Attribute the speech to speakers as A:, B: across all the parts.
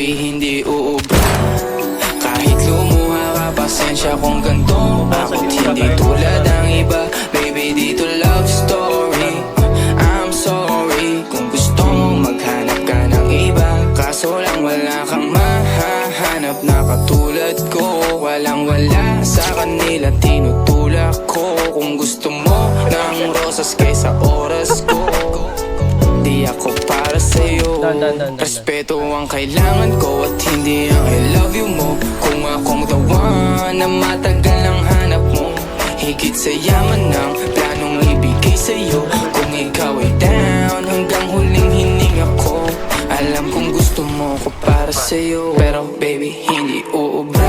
A: baby, hindi uubra. Kahit lumuha ka, pasensya kung ganto. Ako't hindi tulad ng iba, baby, dito love story. I'm sorry kung gusto mong maghanap ka ng iba, kaso lang wala kang mahahanap na katulad ko. Walang wala sa kanila, tinutulak ko. Kung gusto mo ng rosas kaysa oras ko, di ako para sa'yo. Respeto ang kailangan ko at hindi ang I love you mo. Kung akong the one na matagal ang hanap mo, higit sa yaman ng planong ibigay sa'yo. Kung ikaw ay down, hanggang huling hininga ko, alam kong gusto mo ko para sa'yo. Pero baby, hindi uubra.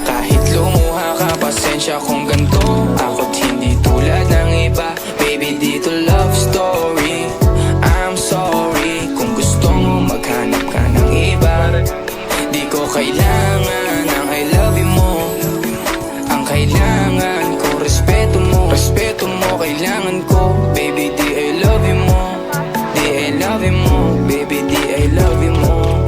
A: Kahit lumuha ka, pasensya kung ganto. Ako't hindi tulad ng iba, baby, dito love story. I'm sorry kung gusto mo maghanap ka ng iba. Di ko kailangan ang I love you mo. Ang kailangan ko, respeto mo. Respeto mo, kailangan ko, baby, di I love you mo. Di I love you mo, baby, di I love you mo.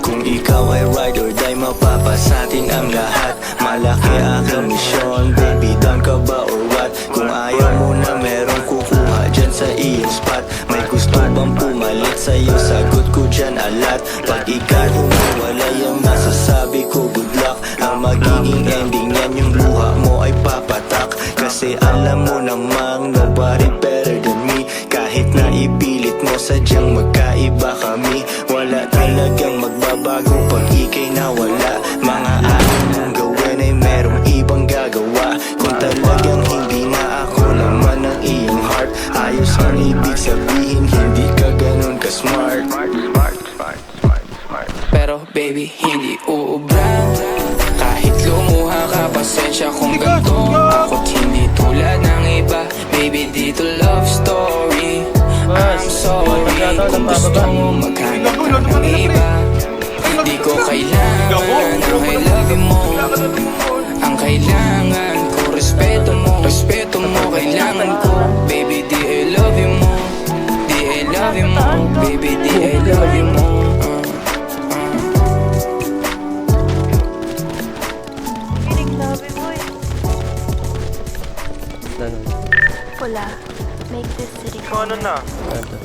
B: Kung ikaw ay ride or die, mapapasatin ang lahat. Malaki aking misyon, baby, down ka ba or what? Kung ayaw mo na merong kukuha dyan sa iyong spot. May gusto bang pumalit sa'yo, sagot ko dyan alat. Pag ikaw humiwalay ang masasabi ko, good luck. Ang magiging ending yan, yung luha mo ay papatak. Kasi alam mo namang nobody better than me. Kahit na ipilit mo, sadyang magkaiba kami. Wala talagang magbabago pag ika'y nawala. Mga aking mong gawin ay merong ibang gagawa. Kung talagang hindi na ako laman ng iyong heart, ayos ang ibig sabihin, hindi ka ganun ka-smart.
A: Pero baby, hindi uubra. Kahit lumuha ka, pasensya kung ganto. Ako't hindi tulad ng iba, baby, dito love story. I'm sorry kung gusto mo maghanap ka ng iba. Di ko kailangan ang I love you mo. Ang kailangan ko, respeto mo. Respeto mo, kailangan ko, baby, di I love you mo. Di I love you mo, baby, di I love you mo.
C: Sabi mo eh.
D: Ano?
C: Pula. Make this city
E: Ano na?
D: Ito.